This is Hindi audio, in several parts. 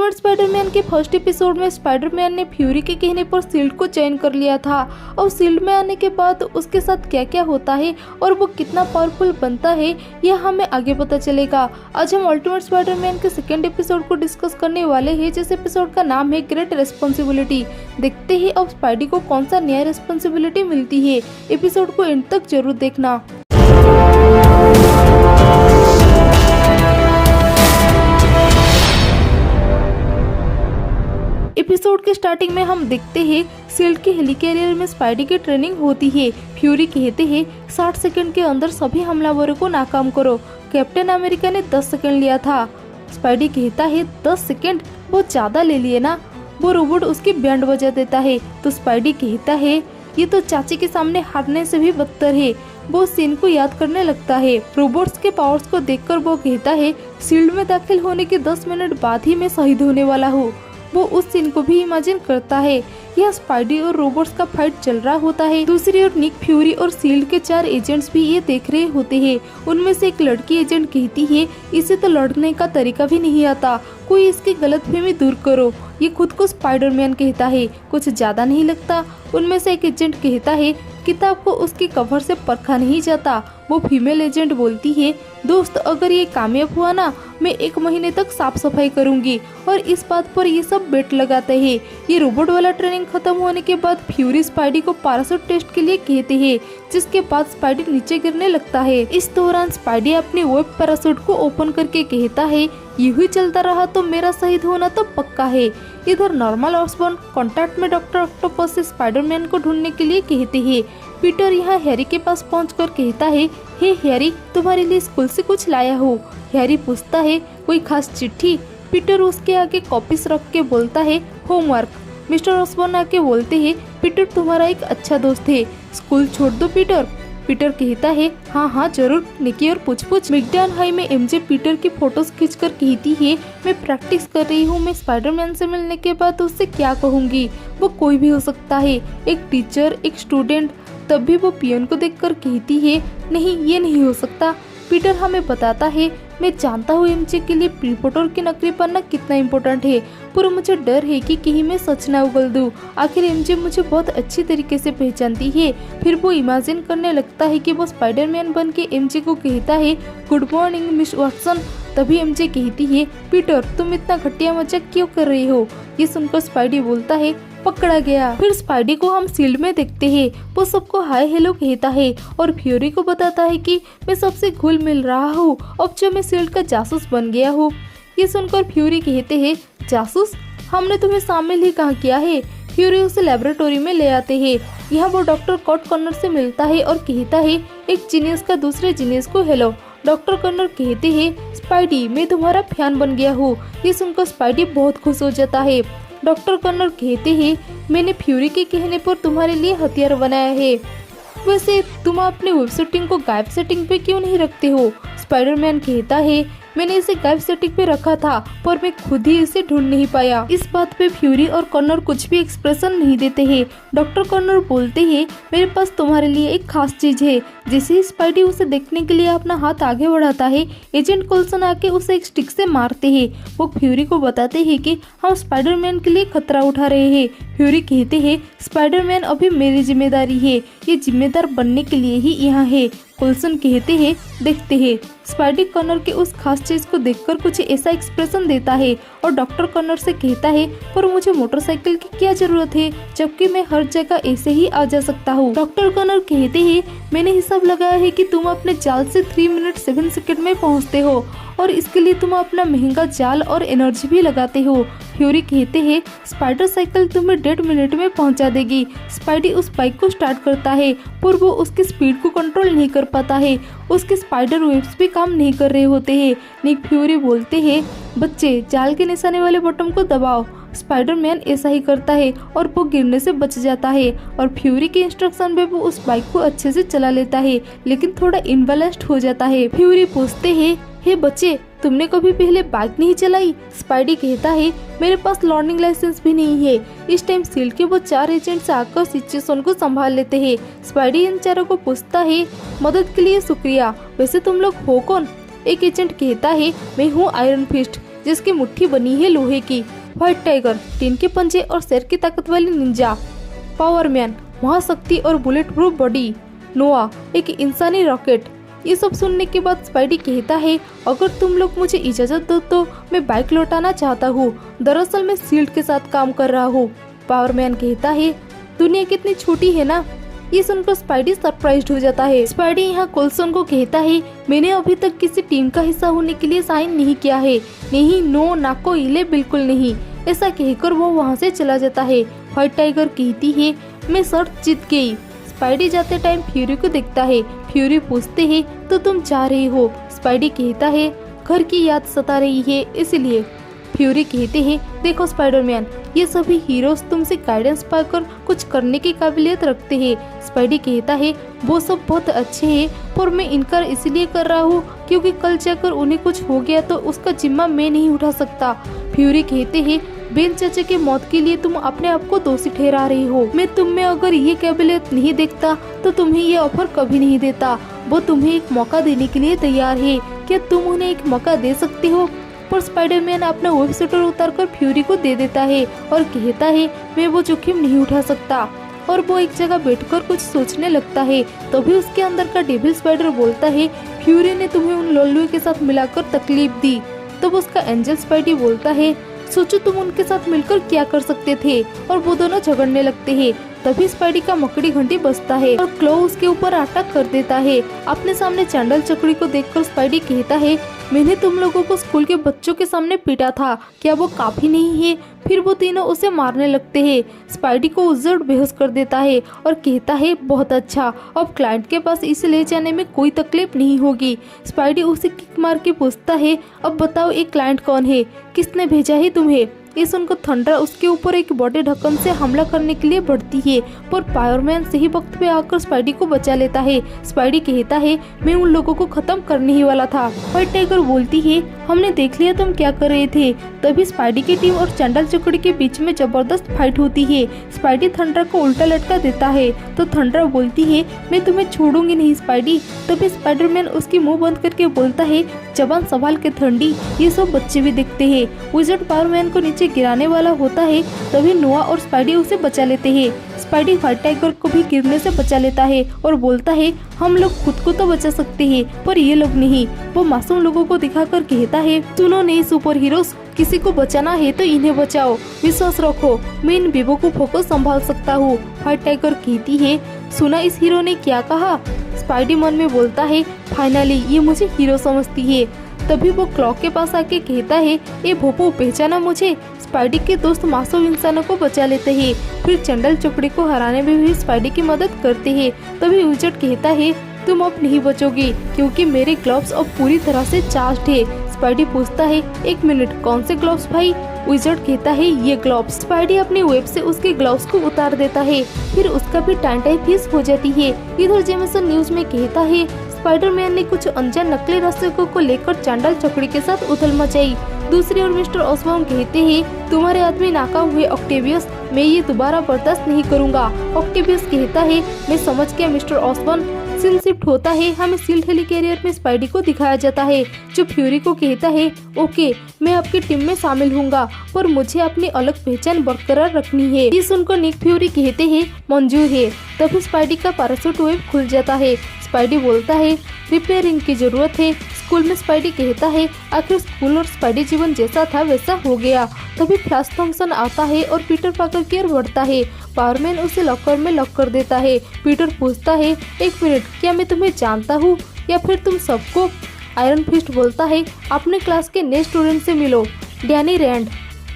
अल्टीमेट स्पाइडरमैन के फर्स्ट एपिसोड में स्पाइडरमैन ने फ्यूरी के कहने पर शील्ड को चयन कर लिया था और शील्ड में आने के बाद उसके साथ क्या क्या होता है और वो कितना पावरफुल बनता है यह हमें आगे पता चलेगा। आज हम अल्टीमेट स्पाइडरमैन के सेकेंड एपिसोड को डिस्कस करने वाले हैं, जिस एपिसोड का नाम है ग्रेट रेस्पॉन्सिबिलिटी। देखते हैं अब स्पाइडी को कौन सा नया रेस्पॉन्सिबिलिटी मिलती है। एपिसोड को एंड तक जरूर देखना। एपिसोड के स्टार्टिंग में हम देखते हैं शील्ड के हेलिकैरियर में स्पाइडी की ट्रेनिंग होती है। फ्यूरी कहते हैं 60 सेकंड के अंदर सभी हमलावरों को नाकाम करो। कैप्टन अमेरिका ने 10 सेकंड लिया था। स्पाइडी कहता है 10 सेकंड बहुत ज्यादा ले लिए ना। वो रोबोट उसकी बैंड बजा देता है तो स्पाइडी कहता है ये तो चाची के सामने हारने से भी बदतर है। वो सीन को याद करने लगता है। रोबोट्स के पावर्स को देखकर वो कहता है शील्ड में दाखिल होने के 10 मिनट बाद ही मैं शहीद होने वाला हूँ। वो उस सीन को भी इमेजिन करता है। यह स्पाइडी और रोबोट्स का फाइट चल रहा होता है। दूसरी ओर निक फ्यूरी और शील्ड के 4 एजेंट्स भी ये देख रहे होते हैं। उनमें से एक लड़की एजेंट कहती है इसे तो लड़ने का तरीका भी नहीं आता, कोई इसकी गलतफहमी दूर करो। ये खुद को स्पाइडरमैन कहता है, कुछ ज्यादा नहीं लगता। उनमें से एक एजेंट कहता है किताब को उसके कवर से परखा नहीं जाता। वो फीमेल एजेंट बोलती है दोस्त अगर ये कामयाब हुआ ना मैं 1 महीने तक साफ सफाई करूंगी। और इस बात पर ये सब बेट लगाते हैं। ये रोबोट वाला ट्रेनिंग खत्म होने के बाद फ्यूरी स्पाइडी को पैराशूट टेस्ट के लिए कहते हैं, जिसके बाद स्पाइडी नीचे गिरने लगता है। इस दौरान स्पाइडी अपने वेब पैराशूट को ओपन करके कहता है यूं ही चलता रहा तो मेरा शहीद होना तो पक्का है। इधर नॉर्मल ऑसबॉर्न कांटेक्ट में डॉक्टर ऑक्टोपस से स्पाइडरमैन को ढूंढने के लिए कहते हैं। पीटर यहाँ हैरी के पास पहुंचकर कहता है हे हैरी तुम्हारे लिए स्कूल से कुछ लाया हूँ। हैरी पूछता है कोई खास चिट्ठी। पीटर उसके आगे कॉपीज रख के बोलता है होमवर्क। मिस्टर ऑसबॉर्न आके बोलते हैं पीटर तुम्हारा एक अच्छा दोस्त है, स्कूल छोड़ दो पीटर। पीटर कहता है हाँ हाँ जरूर निकी और पूछ मिडटर्न हाई में एमजे पीटर की फोटोज खींचकर कहती है मैं प्रैक्टिस कर रही हूँ, मैं स्पाइडरमैन से मिलने के बाद उससे क्या कहूँगी। वो कोई भी हो सकता है, एक टीचर एक स्टूडेंट। तब भी वो पियन को देखकर कहती है नहीं ये नहीं हो सकता। पीटर हमें बताता है मैं जानता हूँ एमजे के लिए प्रीपोटर की नकली पढ़ना कितना इम्पोर्टेंट है, पर मुझे डर है कि कहीं मैं सच ना उगल दूँ। आखिर एमजे मुझे बहुत अच्छी तरीके से पहचानती है। फिर वो इमेजिन करने लगता है कि वो स्पाइडरमैन बन के एमजे को कहता है गुड मॉर्निंग मिस वाटसन। तभी एमजे कहती है पीटर तुम इतना घटिया मजाक क्यों कर रही हो। ये सुनकर स्पाइडी बोलता है पकड़ा गया। फिर स्पाइडी को हम शील्ड में देखते हैं। वो सबको हाय हेलो कहता है और फ्यूरी को बताता है कि मैं सबसे घुल मिल रहा हूँ अब जो मैं शील्ड का जासूस बन गया हूँ। ये सुनकर फ्यूरी कहते हैं जासूस हमने तुम्हें शामिल ही कहाँ किया है। फ्यूरी उसे लेबोरेटरी में ले आते हैं। यहाँ वो डॉक्टर कॉट कॉर्नर से मिलता है और कहता है एक जीनियस का दूसरे जीनियस को हेलो। डॉक्टर कॉर्नर कहते हैं स्पाइडी मैं तुम्हारा फैन बन गया हूँ। ये सुनकर स्पाइडी बहुत खुश हो जाता है। डॉक्टर कॉर्नर कहते हैं मैंने फ्यूरी के कहने पर तुम्हारे लिए हथियार बनाया है। वैसे तुम अपनी वेब सेटिंग को गायब सेटिंग पे क्यों नहीं रखते हो। स्पाइडरमैन कहता है मैंने इसे गायब सेटिंग पे रखा था पर मैं खुद ही इसे ढूंढ नहीं पाया। इस बात पे फ्यूरी और कॉर्नर कुछ भी एक्सप्रेशन नहीं देते हैं। डॉक्टर कॉर्नर बोलते हैं मेरे पास तुम्हारे लिए एक खास चीज है। जैसे ही स्पाइडी उसे देखने के लिए अपना हाथ आगे बढ़ाता है एजेंट कोल्सन आके उसे एक स्टिक से मारते हैं। वो फ्यूरी को बताते हैं कि हम स्पाइडरमैन के लिए खतरा उठा रहे हैं। फ्यूरी कहते हैं स्पाइडरमैन अभी मेरी जिम्मेदारी है, ये जिम्मेदार बनने के लिए ही यहाँ है। कोल्सन कहते हैं देखते हैं। स्पाइडी कॉर्नर के उस खास चीज को देखकर कुछ ऐसा एक्सप्रेशन देता है और डॉक्टर कॉर्नर से कहता है पर मुझे मोटरसाइकिल की क्या जरूरत है जबकि मैं हर जगह ऐसे ही आ जा सकता हूँ। डॉक्टर कॉर्नर कहते हैं मैंने हिसाब लगाया है कि तुम अपने जाल से 3 मिनट 7 सेकंड में पहुँचते हो और इसके लिए तुम अपना महंगा जाल और एनर्जी भी लगाते हो। फ्यूरी कहते हैं स्पाइडर साइकिल तुम्हें 1.5 मिनट में पहुंचा देगी। स्पाइडी उस बाइक को स्टार्ट करता है पर वो उसकी स्पीड को कंट्रोल नहीं कर पाता है। उसके स्पाइडर वेब्स भी काम नहीं कर रहे होते हैं। निक फ्यूरी बोलते हैं बच्चे जाल के निशाने वाले बटन को दबाओ। स्पाइडरमैन ऐसा ही करता है और वो गिरने से बच जाता है और फ्यूरी के इंस्ट्रक्शन पे वो उस बाइक को अच्छे से चला लेता है लेकिन थोड़ा इनबैलेंस्ड हो जाता है। फ्यूरी पूछते हैं हे बच्चे तुमने कभी पहले बाइक नहीं चलाई। स्पाइडी कहता है मेरे पास लर्निंग लाइसेंस भी नहीं है। इस टाइम शील्ड के वो 4 एजेंट्स आकर सिचुएशन को संभाल लेते हैं। स्पाइडी इन चारों को पूछता है मदद के लिए शुक्रिया, वैसे तुम लोग हो कौन। एक एजेंट कहता है मैं हूँ आयरन फिस्ट, जिसकी मुट्ठी बनी है लोहे की। व्हाइट टाइगर, टिन के पंजे और शेर की ताकत वाली निंजा। पावरमैन, महाशक्ति और बुलेट प्रूफ बॉडी। नोआ, एक इंसानी रॉकेट। ये सब सुनने के बाद स्पाइडी कहता है, अगर तुम लोग मुझे इजाजत दो तो मैं बाइक लौटाना चाहता हूँ। दरअसल मैं शील्ड के साथ काम कर रहा हूँ। पावरमैन कहता है, दुनिया कितनी छोटी है ना। ये सुनकर स्पाइडी सरप्राइज्ड हो जाता है। स्पाइडी यहाँ कोल्सन को कहता है, मैंने अभी तक किसी टीम का हिस्सा होने के लिए साइन नहीं किया है। नहीं, नो, नाको इले, बिल्कुल नहीं। ऐसा कहकर वो वहाँ से चला जाता है। व्हाइट टाइगर कहती है, मैं शर्त जीत गई। स्पाइडी जाते टाइम फ्यूरी को देखता है। फ्यूरी पूछते है, तो तुम जा रहे हो? स्पाइडी कहता है, घर की याद सता रही है इसलिए। फ्यूरी कहते हैं, देखो स्पाइडरमैन, ये सभी हीरोज तुमसे गाइडेंस पाकर कुछ करने की काबिलियत रखते हैं। स्पाइडी कहता है, वो सब बहुत अच्छे हैं, पर मैं इनकार इसलिए कर रहा हूँ क्योंकि कल जाकर उन्हें कुछ हो गया तो उसका जिम्मा मैं नहीं उठा सकता। फ्यूरी कहते हैं, बेन चाचा के मौत के लिए तुम अपने आप को दोषी ठहरा रही हो। मैं तुम में अगर ये काबिलियत नहीं देखता तो तुम्हें ये ऑफर कभी नहीं देता। वो तुम्हें एक मौका देने के लिए तैयार है। क्या तुम उन्हें एक मौका दे सकते हो? पर स्पाइडरमैन अपना वेब शूटर उतारकर फ्यूरी को दे देता है और कहता है, मैं वो जोखिम नहीं उठा सकता। और वो एक जगह बैठकर कुछ सोचने लगता है। तभी उसके अंदर का डेविल स्पाइडर बोलता है, फ्यूरी ने तुम्हें उन लोल्लुओं के साथ मिलाकर तकलीफ दी। तब उसका एंजल स्पाइडी बोलता है, सोचो तुम उनके साथ मिलकर क्या कर सकते थे। और वो दोनों झगड़ने लगते हैं। तभी स्पाइडी का मकड़ी घंटी बजता है और क्लो उसके ऊपर अटैक कर देता है। अपने सामने चैंडल चकड़ी को देखकर स्पाइडी कहता है, मैंने तुम लोगों को स्कूल के बच्चों के सामने पीटा था, क्या वो काफी नहीं है? फिर वो तीनों उसे मारने लगते हैं। स्पाइडी को उज्जड़ बेहोश कर देता है और कहता है, बहुत अच्छा, अब क्लाइंट के पास इसे ले जाने में कोई तकलीफ नहीं होगी। स्पाइडी उसे किक मार के पूछता है, अब बताओ एक क्लाइंट कौन है? किसने भेजा है तुम्हें? ये सुनकर थंडर उसके ऊपर एक बॉडी ढक्कन से हमला करने के लिए बढ़ती है, पर पावरमैन सही वक्त पे आकर स्पाइडी को बचा लेता है। स्पाइडी कहता है, मैं उन लोगों को खत्म करने ही वाला था। व्हाइट टाइगर बोलती है, हमने देख लिया तुम क्या कर रहे थे। तभी स्पाइडी की टीम और चैंडल चकड़ी के बीच में जबरदस्त फाइट होती है। स्पाइडी थंडर को उल्टा लटका देता है तो थंडर बोलती है, मैं तुम्हें छोड़ूंगी नहीं स्पाइडी। तभी स्पाइडरमैन उसकी मुंह बंद करके बोलता है, जबान संभाल के ठंडी, ये सब बच्चे भी देखते हैं। विज़र्ड पावरमैन को नीचे गिराने वाला होता है। तभी नोआ और स्पाइडी उसे बचा लेते हैं। स्पाइडी व्हाइट टाइगर को भी गिरने से बचा लेता है और बोलता है, हम लोग खुद को तो बचा सकते हैं पर ये लोग नहीं। वो मासूम लोगों को दिखाकर कहता है, सुनो नहीं सुपर हीरोज, किसी को बचाना है तो इन्हें बचाओ, विश्वास रखो, मैं इन बेवकूफों को संभाल सकता हूँ। व्हाइट टाइगर कहती है, सुना इस हीरो ने क्या कहा? स्पाइडी मन में बोलता है, फाइनली ये मुझे हीरो समझती है। तभी वो क्लॉक के पास आके कहता है, ए भोपू, पहचाना मुझे? स्पाइडी के दोस्त मासूम इंसानों को बचा लेते हैं। फिर चंडल चकड़ी को हराने में भी स्पाइडी की मदद करते हैं। तभी विज़र्ड कहता है, तुम अब नहीं बचोगे क्योंकि मेरे ग्लव्स अब पूरी तरह से चार्ज्ड है। स्पाइडी पूछता है, एक मिनट, कौन से ग्लव्स भाई? विज़र्ड कहता है, ये ग्लव्स। स्पाइडी अपने वेब से उसके ग्लव्स को उतार देता है। फिर उसका भी टांटाई फीस हो जाती है। इधर जेमिसन न्यूज में कहता है, स्पाइडरमैन ने कुछ अनजान नकली रस्सियों को लेकर चैंडल चकड़ी के साथ उथल मचाई। दूसरी ओर मिस्टर ऑसबॉर्न कहते हैं, तुम्हारे आदमी नाकाम हुए ऑक्टेवियस, मैं ये दोबारा बर्दाश्त नहीं करूंगा। ऑक्टेवियस कहता है, मैं समझ गया मिस्टर ऑसबॉर्न। सीन शिफ्ट होता है, हमें शील्ड हेलिकैरियर में स्पाइडी को दिखाया जाता है जो फ्यूरी को कहता है, ओके, मैं आपकी टीम में शामिल हूँगा पर मुझे अपनी अलग पहचान बरकरार रखनी है। ये सुनकर निक फ्यूरी कहते हैं, मंजूर है। तभी स्पाइडी का पैराशूट वेब खुल जाता है। स्पाइडी बोलता है, रिपेयरिंग की जरूरत है। स्कूल में स्पाइडी कहता है, आखिर स्कूल और स्पाइडी जीवन जैसा था वैसा हो गया। तभी फ्लैश थॉम्सन आता है और पीटर पार्कर की ओर बढ़ता है। पावरमैन उसे लॉकर में लॉक कर देता है। पीटर पूछता है, एक मिनट, क्या मैं तुम्हें जानता हूँ या फिर तुम सबको? आयरन फिस्ट बोलता है, अपने क्लास के नए स्टूडेंट से मिलो, Danny Rand,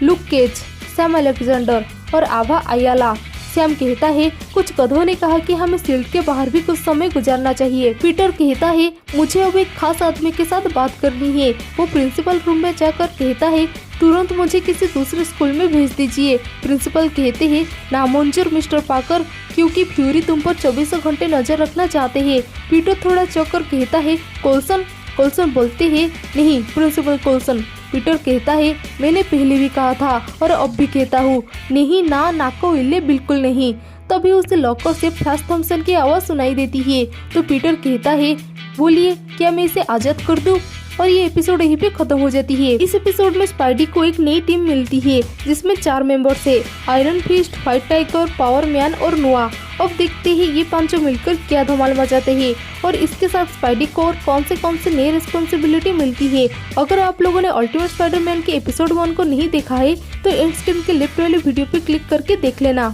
Luke Cage, Sam Alexander और आभा अयाला। सैम कहता है, कुछ गधों ने कहा कि हमें शील्ड के बाहर भी कुछ समय गुजारना चाहिए। पीटर कहता है, मुझे अब एक खास आदमी के साथ बात करनी है। वो प्रिंसिपल रूम में जाकर कहता है, तुरंत मुझे किसी दूसरे स्कूल में भेज दीजिए। प्रिंसिपल कहते हैं, नामंजूर मिस्टर पार्कर, क्योंकि फ्यूरी तुम पर 24 घंटे नजर रखना चाहते हैं। पीटर थोड़ा चौंकर कहता है, कोल्सन? कोल्सन बोलते हैं, नहीं, प्रिंसिपल कोल्सन। पीटर कहता है, मैंने पहले भी कहा था और अब भी कहता हूँ, नहीं ना, नाको इल्ले, बिल्कुल नहीं। तभी उसे लॉकर से फ्लैश थॉम्सन की आवाज़ सुनाई देती है तो पीटर कहता है, बोलिए, क्या मैं इसे आज़ाद कर दूँ? और ये एपिसोड यहीं पे खत्म हो जाती है। इस एपिसोड में स्पाइडी को एक नई टीम मिलती है जिसमें 4 मेंबर्स है, Iron Fist, White Tiger, Power Man और नोआ। अब देखते हैं ये पांचों मिलकर क्या धमाल मचाते हैं और इसके साथ स्पाइडी को और कौन से नई रिस्पॉन्सिबिलिटी मिलती है। अगर आप लोगों ने अल्टीमेट स्पाइडरमैन के एपिसोड 1 को नहीं देखा है तो एंड स्क्रीन के लेफ्ट वाले वीडियो पे क्लिक करके देख लेना।